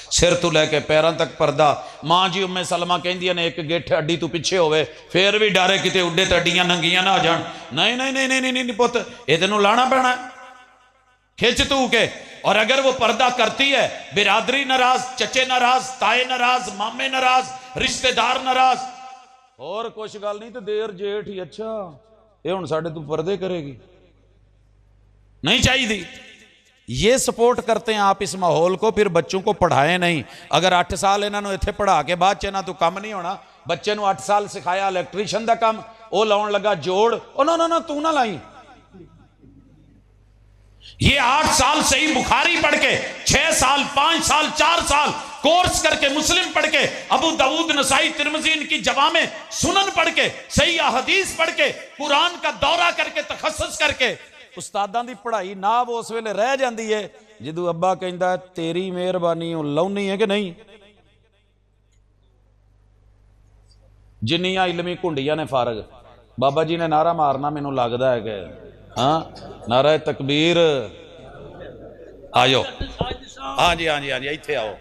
सिर तो लैके पैरों तक पर्दा। मां जी उम्मे सलमा कहंदियां ने एक गिठ अड्डी तू पिछे होवे, फिर भी डरे किते उड्डे ते अड्डियां नंगियां ना हो जाण। नहीं नहीं नहीं नहीं नहीं पुत, ये तेनों लाना पैना खिंच तू के। और अगर वो पर्दा करती है, बिरादरी नाराज, चचे नाराज, ताए नाराज, मामे नाराज, रिश्तेदार नाराज, और कुछ गल नहीं तो देर जेठ ही अच्छा ये हुण साडे तू पर्दे करेगी, नहीं चाहिए। ये सपोर्ट करते हैं आप इस माहौल को, फिर बच्चों को पढ़ाएं नहीं। अगर 8 साल इन्होंने इत्थे पढ़ा के बाद च इन्हां तो काम नहीं होना, बच्चे को 8 साल सिखाया इलैक्ट्रीशियन का काम, वो लाउण लगा जोड़, ओ ना ना ना तू ना लाई। ये 8 साल सही बुखारी पढ़ के, 6 साल 5 साल 4 साल कोर्स करके, मुस्लिम पढ़ के, अबू दाऊद नसाई तिरमिज़ी इनकी जवामे सुनन पढ़ के, सही हदीस पढ़ के, कुरान का दौरा करके, तखस्सुस करके उस्तादां दी पढ़ाई ना वो उस वेले रह जाती है जदों अब्बा कहंदा तेरी मेहरबानी लाउनी है कि नहीं। जिन्नियां इलमी घुंडियां ने फारग, बाबा जी ने नारा मारना, मैनू लगता है कि हाँ नारा तकबीर, आयो हाँ जी हाँ जी हाँ जी इत्थे आओ,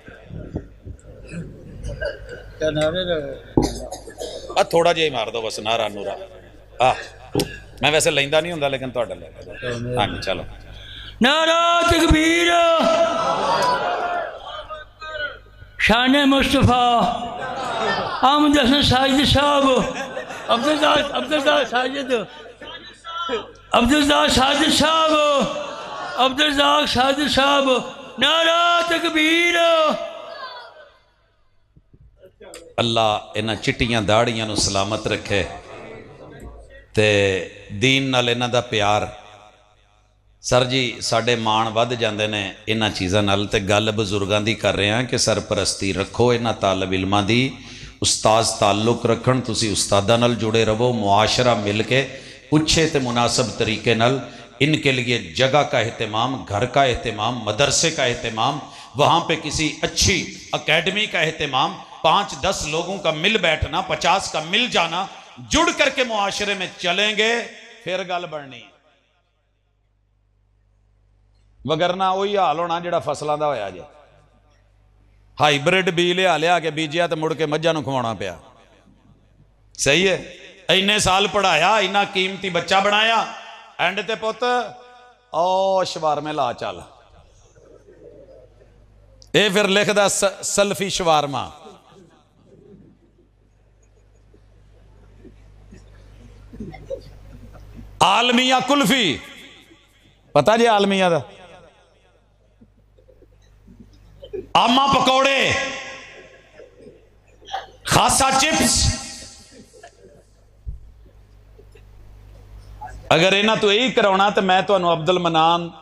थोड़ा जिहा मार दो बस नारा नूरा। मैं वैसे लेंदा नहीं हुंदा लेकिन तुहाडा ले हाँ जी चलो। नारा तकबीर शान मुस्तफ़ा अहमद हसन साजिद साहब अब्दुल्ला साजिद साहब नारा तकबीर। अल्लाह इन्हां चिट्टियां दाड़ियां नूं सलामत रखे ते दीन नाल इन्हां दा प्यार। सर जी साडे मान वध जांदे ने इन्हां चीज़ां नाल ते गल बजुर्गां दी कर रहे हैं कि सरपरस्ती रखो इन्हां तालिब इल्मां दी, उस्ताद ताल्लुक रखण, तुसी उस्तादां नाल जुड़े रहो, मुआशरा मिल के अच्छे ते मुनासिब तरीके नाल इनके लिए जगह का एहतमाम, घर का एहतमाम, मदरसे का एहतमाम, वहाँ पे किसी अच्छी अकेडमी का एहतमाम, 5-10 लोगों का मिल बैठना, 50 का मिल जाना, जुड़ करके मुआशरे में चलेंगे फिर गल बननी। वगरना वही हाल होना जिहड़ा फसलों का होया जे, हाईब्रिड बी लिया के बीजिया तो मुड़ के मझां नूं खवाउणा पिया। सही है, इन्ने साल पढ़ाया, इन्ना कीमती बच्चा बनाया, एंड ते पुत ओ शवारमे ला चल, ये फिर लिखदा सल्फी शवारमा। आलमिया कुल्फी पता जी, आलमिया दा आमा पकौड़े, खासा चिप्स। अगर इन्हां तो यही कराउणा तो मैं तुहानूं अब्दुल मनान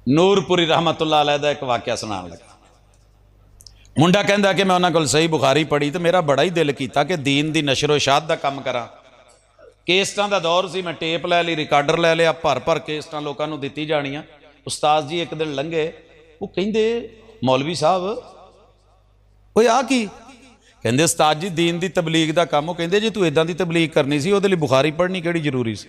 नूरपुरी रहमतुल्लाह अलैह दा एक वाकया सुनाण लगा। मुंडा कहंदा कि मैं उन्हां कोल सही बुखारी पढ़ी तो मेरा बड़ा ही दिल कीता कि दीन दी नशरो इशात दा काम करा। केसटां दा दौर सी, मैं टेप लै ली, रिकार्डर लै लिया, भर भर केसटां लोकां नूं दित्ती जाणियां। उस्ताद जी एक दिन लंघे, वो कहिंदे मौलवी साहब ओए आ की? कहंदे उस्ताद जी दीन दी तबलीग दा काम। वो कहिंदे जे तू इदां दी तबलीग करनी सी उहदे लई बुखारी पढ़नी किहड़ी जरूरी सी?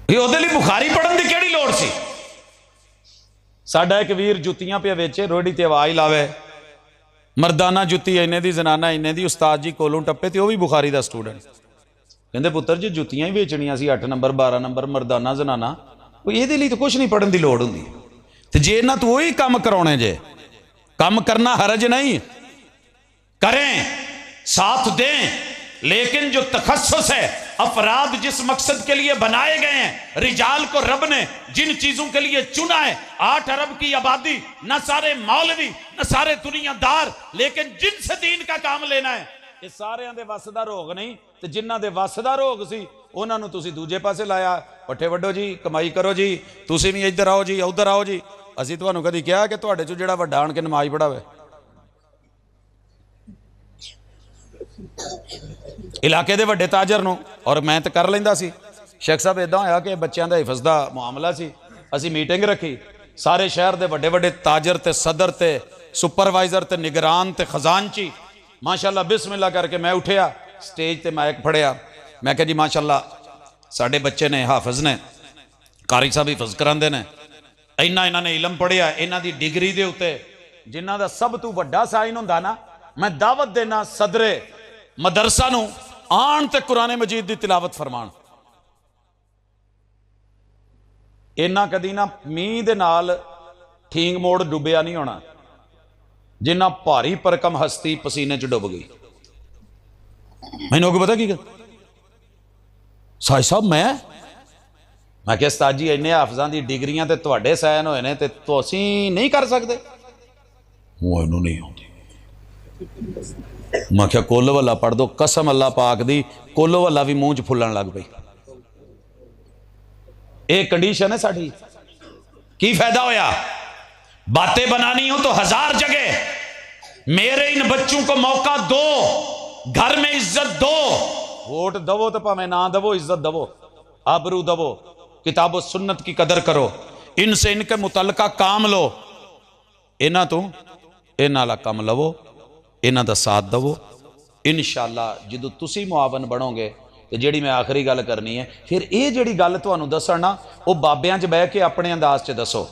उहदे लई बुखारी पढ़न दी किहड़ी लोड़ सी? साडा एक वीर जुत्तियां पे वेचे, रोड़ी ते आवाज लावे, मरदाना जुत्ती इन्ने दी, जनाना इन्ने दी। उस्ताद जी कोलों टप्पे तो वह भी बुखारी का स्टूडेंट। कहते पुत्र जी जुत्तियां ही बेचनियां सी, 8 नंबर 12 नंबर, मरदाना जनाना, ये लिए तो कुछ नहीं पढ़न की लोड़ होंदी। तो जे इन्हां तो वही काम कराने जे, काम करना हरज नहीं, करें साथ दें, लेकिन जो तखस्सुस है, अफराद जिस मकसद के लिए बनाए गए हैं, रिजाल को रब ने जिन चीजों के लिए चुना है, 8 अरब की आबादी, न सारे मौलवी न सारे दुनियादार, लेकिन जिनसे दीन का काम लेना है, ये सारे दे वस दा रोग नहीं। तो जिन्हां दे वस दा रोग सी उन्हां नूं तुसीं दूजे पासे लाया, पट्ठे वड्डो जी, कमाई करो जी, तुसीं भी इधर आओ जी, उधर आओ जी। असीं तुहानूं कदी कहा कि तुहाडे चों जिहड़ा वड्डा आण के नमाज पढ़ावे? इलाके दे वड्डे ताजर नूं, और मैं तो कर लैंदा सी। शेख साहब इदां होया कि बच्चों का हिफज का मामला सी, असीं मीटिंग रखी, सारे शहर के वड्डे वड्डे ताजर ते सदर ते सुपरवाइजर ते निगरान ते खजानची, माशाअल्लाह बिस्मिल्लाह करके मैं उठिया, स्टेज ते माइक फड़िया, मैं कहा जी माशाअल्लाह साडे बच्चे ने, हाफिज ने, कारी साहब हिफज करांदे ने, इन्ना इन्होंने इलम पढ़िया, इन्हां दी डिग्री दे उत्ते जिन्हां दा सब तो वड्डा साइन हुंदा ना, मैं दावत देना सदरे मदरसा नूं आण ते कुरान मजीद दी तिलावत फरमान। इन्ना कदी ना मींह दे नाल ठींग मोड़ डुबिया नहीं होना, जिन्ना भारी भरकम हस्ती पसीने च डुब गई। मैनूं अगे पता की गल, साहिब साहब मैं क्या उस्ताद जी इन्ने हाफिजां दी डिग्रियां ते तुहाडे साइन होए ने ते तुसीं नहीं कर सकदे? मैनूं नहीं आउंदी। मैं क्या कुल वल्ला पढ़ दो, कसम अल्लाह पाक दी, कुल वल्ला भी मूँह च फुल्लण लग पई। ये कंडीशन है साड़ी। की फायदा होया? बातें बनानी हो तो 1000 जगह, मेरे इन बच्चों को मौका दो, घर में इज्जत दो, वोट दवो तो भावें ना दवो, इज्जत दवो, आबरू दवो, किताबो सुन्नत की कदर करो, इनसे इनके मुतलका काम लो, इन्हां तो इन्हां दा काम लवो, इन्हां दा साथ दवो। इंशाअल्लाह जदों तुसीं मुआवन बनोगे तो जिहड़ी मैं आखिरी गल करनी है, फिर ये जिहड़ी गल तुहानूं दस्सण ना, वो बाबियां च बह के अपने अंदाज च दसो।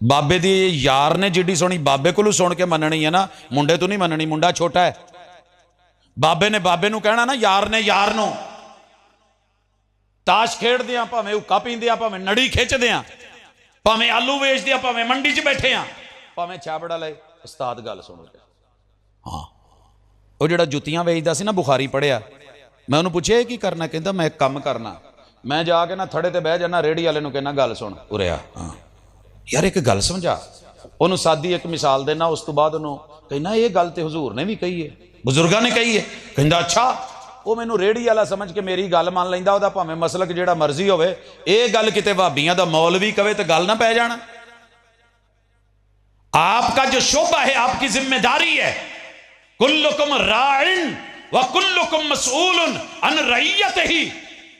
बाबे दी यार ने जिड्डी सोहनी बाबे कोलों सुन के मननी है ना, मुंडे तो नहीं मननी, मुंडा छोटा है। बाबे ने बाबे नूं कहना ना, यार ने यार नूं। ताश खेडदे आ, भावें हुक्का पींदे आ, भावें नड़ी खिंचदे आ, भावें आलू वेचदे आ, भावें मंडी च बैठे आ, भावें छाबड़ा ले, उस्ताद गल सुनो। हाँ, वो जिहड़ा जुत्तियां वेचदा सी ना, बुखारी पढ़िया, मैं उन्होंने पूछे की करना, कहता मैं एक काम करना, मैं जाके ना थड़े ते बह जाना, रेहड़ी वाले नूं कहना गल सुन उरे आ। हाँ यार एक गल समझा, उन्होंने सादी एक मिसाल देना, उस तो बाद उन्होंने कहना ये गल तो हजूर ने भी कही है, बुजुर्गों ने कही है। कहता अच्छा, वो मैनू रेहड़ी वाला समझ के मेरी गल मान लैंदा, ओहदा भावें मसलक जिहड़ा मर्जी होवे, ये गल किते भाबियां दा मौलवी कवे तो गल ना पै जाना। आपका जो शोभा है, आपकी जिम्मेदारी है, कुल्लुकुम राइन व कुल्लुकुम मसऊलुन अन रइयतिही।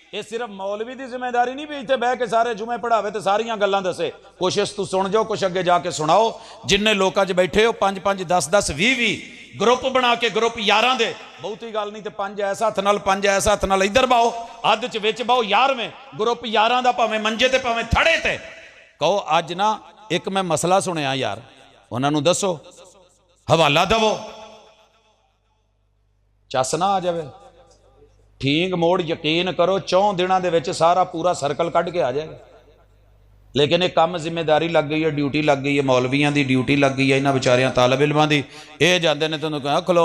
ये सिर्फ मौलवी की जिम्मेदारी नहीं भी इतने बह के सारे जुमे पढ़ावे तो सारियां गल्लां दसे, कोशिश तू सुन जाओ, कुछ अगे जाके सुनाओ। जिन्ने लोकां च बैठे हो 5-5 10-10 20-20 ग्रुप बना के, ग्रुप यारां दे, बहुती गल नहीं तो 5 ऐसा हथ नाल 5 ऐसा हथ नाल इधर बाओ, अध च विच बाओ, 11वें ग्रुप यारां दा, भावें मंजे ते भावें थड़े ते। कहो अज ना एक मैं मसला सुनिया यार, उन्हां नूं दसो, हवाला दवो, चस ना आ जाए, ठीक मोड़ यकीन करो 4 दिनों के विच सारा पूरा सर्कल कढ़ के आ जाएगा। लेकिन एक काम जिम्मेदारी लग गई है, ड्यूटी लग गई है, मौलवियां की ड्यूटी लग गई है, इन्हां बेचारियां तालब इलमां दी। ये जाते ने तेनों कहा खलो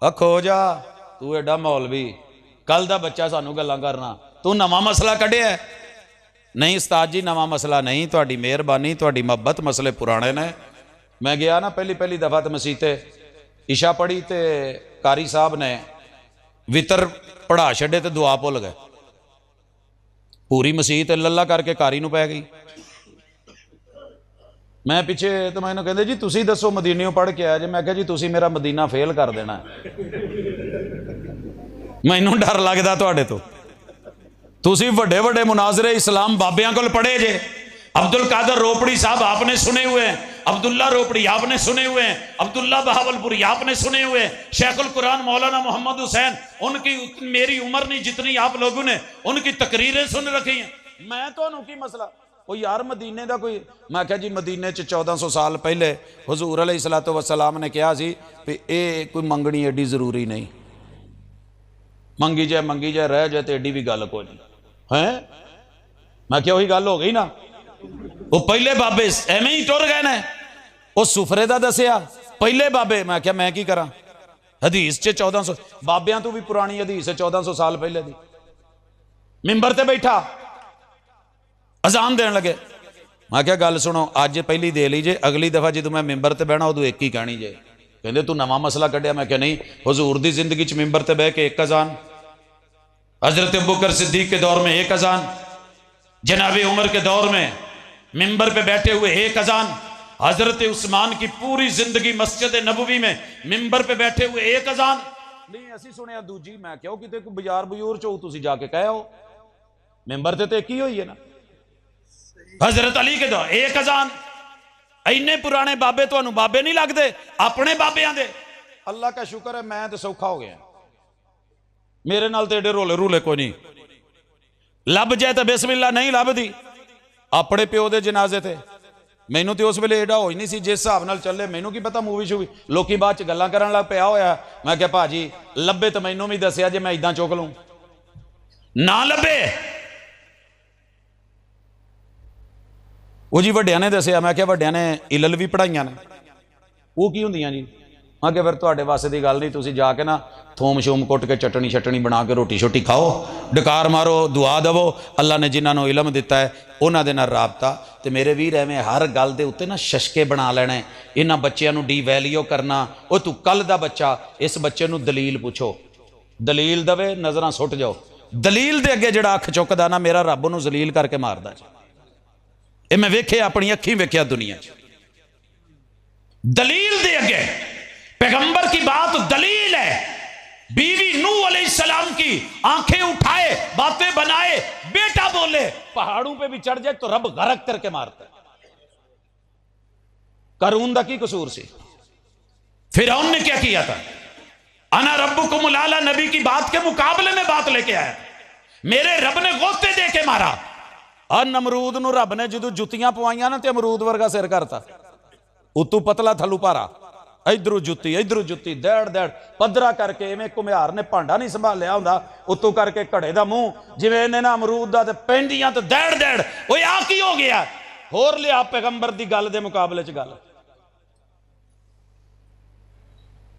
खो जा, तू एडा मौलवी, कल दा बच्चा सानू गल्लां करना, तू नवां मसला कढ़िया। नहीं उस्ताद जी नवां मसला नहीं, तुहाडी मेहरबानी, तुहाडी मुहब्बत, मसले पुराने ने। मैं गया ना पहली दफा तो मसीते इशा पढ़ी तो कारी साहब ने वितर पढ़ा छड़े तो दुआ भुल गए, पूरी मसीत लल्ला करके कारी नूं पै गई। मैं पिछे तो मैनूं कहंदे जी तुसीं दसो मदीनेओं पढ़ के आया जे, मैं कहा जी तुसीं मेरा मदीना फेल कर देना, मैनूं डर लगदा तुहाडे तो, तुसीं वड्डे वड्डे मुनाजरे इस्लाम बाबियां कोल पढ़े जे। अब्दुल कादर रोपड़ी साहब आपने सुने हुए हैं, अब्दुल्ला रोपड़ी आपने सुने हुए हैं, अब्दुल्ला बहावलपुरी आपने सुने हुए हैं, शेखुल कुरान मौलाना मोहम्मद हुसैन, उनकी मेरी उम्र नहीं जितनी आप लोगों ने उनकी तकरीरें सुन रखी हैं। मैं तो की मसला वो यार मदीने का कोई, मैं क्या जी मदीने 1400 साल पहले हुजूर अलैहिस्सलातु वस्सलाम ने कहा सी कि ये कोई मंगनी एडी जरूरी नहीं, मंगी जाए रह जाए तो एडी भी गल कोई नहीं है। मैं क्या वही गल हो गई ना, वो पहले बाबे एवं ही टुर गए ने, वो सुफरे का दसिया पहले बाबे। मैं क्या मैं की करा, हदीस च 1400 बाबियां तो भी पुरानी हदीस है 1400 साल पहले दी। मिंबर ते बैठा अजान देन लगे, मैं क्या गल सुनो अज पहली दे लीजे, अगली दफा जो मैं मिंबर ते बहना उदों एक ही कहनी जे। कहते तू नवा मसला कढ़िया, मैं क्या नहीं, हुजूर दी जिंदगी च मिंबर ते बह के एक अजान, हजरत अबू बकर सिद्दीक के दौर में एक अजान, जनाबे उमर के दौर में मिंबर पे बैठे हुए एक अजान, हजरत उस्मान की पूरी जिंदगी मस्जिद नबवी में मिंबर पे बैठे हुए एक अजान नहीं असी सुनिया दूजी। मैं क्यों किते कोई बाजार बजूर चो तुसी जाके कहो, मिंबर ते एक ही होई है ना। हजरत अली के दौर एक अजान, इन्ने पुराने बाबे तुहानू बाबे नहीं लगते अपने बाबियां दे। अल्लाह का शुक्र है मैं तो सौखा हो गया, मेरे नाल तो एडे रोले रूले कोई नहीं, लभ जाए तो बिस्मिल्लाह, नहीं लभदी अपने प्यो के जनाजे थे। मैनू तो उस वेले एडा हो ही नहीं सी, जिस हिसाब नाल चले मैनू की पता मूवी शूवी, लोग बाद च गल्लां करन लग पिया होया। मैं क्या भाजी लभे तो मैनू भी दसिया जे मैं इदां चुक लूं, ना लभे वो जी वड्डियां ने दसिया। मैं क्या वड्डियां ने इलल भी पढ़ाइयां ने, वो की हुंदियां जी। मैं क्या फिर तुहाडे वास्ते दी गल नहीं, तुसीं जाके ना थोम शोम कुट के चटनी शटनी बना के रोटी शोटी खाओ, डकार मारो, दुआ दवो, अल्लाह ने जिन्होंने इलम दिता है उन्होंने दे नाल राबता। तो मेरे वीर एवें हर गल दे उत्ते ना शशके बना लेने, इन्हां बच्चों नूं डी वैल्यू करना। वो तू कल दा बच्चा, इस बच्चे नूं दलील पुछो, दलील दवे नज़रां सुट जाओ, दलील दे अगे जिहड़ा अख चुकदा ना मेरा रब उहनूं जलील करके मारदा। ये मैं वेख्या अपनी अखीं वेख्या दुनिया च, दलील दे अगे पैगंबर की बात दलील है। बीवी नूह अलैहिस्सलाम की आंखें उठाए, बातें बनाए, बेटा बोले, पहाड़ों पे भी चढ़ जाए तो रब गरक करके मारता है। करून दा की कसूर सी? फिरौन ने क्या किया था? अना रब्बुकुमुल आला नबी की बात के मुकाबले में बात लेके आया, मेरे रब ने गोते दे के मारा। ਆ ਨਮਰੂਦ ਨੂੰ ਰੱਬ ਨੇ ਜਦੋਂ ਜੁੱਤੀਆਂ ਪਵਾਈਆਂ ਨਾ ਤੇ ਅਮਰੂਦ ਵਰਗਾ ਸਿਰ ਕਰਤਾ, ਉਤੋਂ ਪਤਲਾ ਥੱਲੂ ਭਾਰਾ, ਇਧਰੋਂ ਜੁੱਤੀ ਦੈੜ ਦੈੜ ਪੱਧਰਾ ਕਰਕੇ, ਇਵੇਂ ਘੁਮਿਆਰ ਨੇ ਭਾਂਡਾ ਨਹੀਂ ਸੰਭਾਲਿਆ ਹੁੰਦਾ, ਉਤੋਂ ਕਰਕੇ ਘੜੇ ਦਾ ਮੂੰਹ, ਜਿਵੇਂ ਇਹਨੇ ਨਾ ਅਮਰੂਦ ਦਾ ਤੇ ਪੈਂਦੀਆਂ ਤੇ ਦੈੜ ਦੈੜ। ਓਏ ਆ ਕੀ ਹੋ ਗਿਆ? ਹੋਰ ਲਿਆ ਪੈਗੰਬਰ ਦੀ ਗੱਲ ਦੇ ਮੁਕਾਬਲੇ ਚ ਗੱਲ।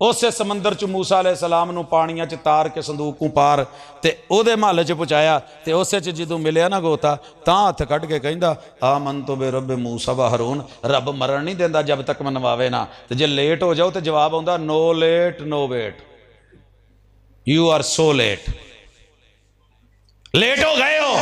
ਉਸੇ ਸਮੁੰਦਰ ਚ मूसा अलैहिस्सलाम ਨੂੰ ਪਾਣੀਆਂ ਚ ਤਾਰ ਕੇ ਸੰਦੂਕ ਨੂੰ ਪਾਰ ਤੇ ਉਹਦੇ ਮਹੱਲੇ ਚ ਪਹੁੰਚਾਇਆ, ਤੇ ਉਸੇ ਚ ਜਦੋਂ ਮਿਲਿਆ ਨਾ ਗੋਤਾ ਤਾਂ ਹੱਥ ਕੱਢ ਕੇ ਕਹਿੰਦਾ ਆਮਨ ਤੋਂ ਬੇ ਰੱਬ मूसा व हारून, ਰੱਬ ਮਰਨ ਨਹੀਂ ਦਿੰਦਾ ਜਦ ਤੱਕ ਮਨਵਾਵੇ ਨਾ। ਤੇ ਜੇ ਲੇਟ ਹੋ ਜਾਓ ਤੇ ਜਵਾਬ ਆਉਂਦਾ no late no wait, you are so late, late हो गए हो।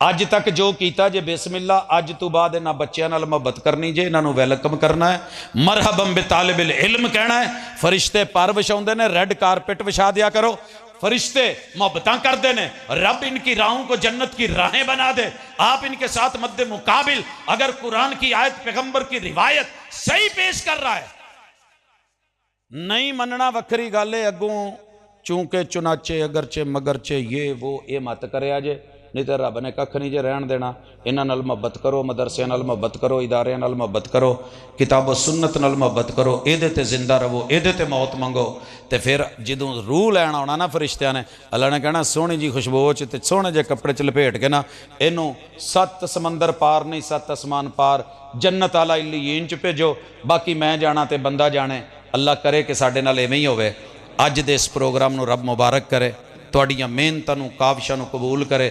ਅੱਜ ਤੱਕ ਜੋ ਕੀਤਾ ਜੇ ਬਿਸਮਿल्ला, ਅੱਜ ਤੋਂ ਬਾਅਦ ਇਹਨਾਂ ਬੱਚਿਆਂ ਨਾਲ ਮੁਹੱਬਤ ਕਰਨੀ ਜੇ, ਇਹਨਾਂ ਨੂੰ ਵੈਲਕਮ ਕਰਨਾ ਹੈ, ਮਰਹਬਮ ਬੇ ਤਾਲਿਬਿਲ ਇਲਮ ਕਹਿਣਾ ਹੈ। ਫਰਿਸ਼ਤੇ ਪਰ ਵਿਛਾਉਂਦੇ ਨੇ, ਰੈੱਡ ਕਾਰਪੇਟ ਵਿਛਾ ਦਿਆ ਕਰੋ। फरिश्ते मोहब्बतां करते ने, रब इनकी राहों को जन्नत की राहें बना दे। आप इनके साथ मद्दे मुकाबिल अगर कुरान की आयत पैगंबर की रिवायत सही पेश कर रहा है, नहीं मनना वखरी गल है, अगों चूंके चुनाचे अगरचे मगरचे ये वो ये मत करे जे, नहीं तो रब ने कख नहीं जे रहन देना। इन्हां नाल मुहब्बत करो, मदरसियां नाल मुहब्बत करो, इदारियां नाल मुहब्बत करो, किताब सुन्नत नाल मुहब्बत करो, इहदे ते जिंदा रहो, इहदे ते मौत मंगो। तो फिर जदों रूह लैन आउणा ना फरिश्तियां ने, अल्लाह ने कहना सोहनी जी खुशबू च ते सोहने जे कपड़े च लपेट के ना इनू 7 समंदर पार नहीं 7 आसमान पार जन्नत आला इल्लीयीन च भेजो। बाकी मैं जाना ते बंदा जाने। अल्लाह करे कि साडे नाल इवें ही होवे। अज दे इस प्रोग्राम नूं रब मुबारक करे, तुहाडीआं मेहनतां नूं काविशां नूं कबूल करे।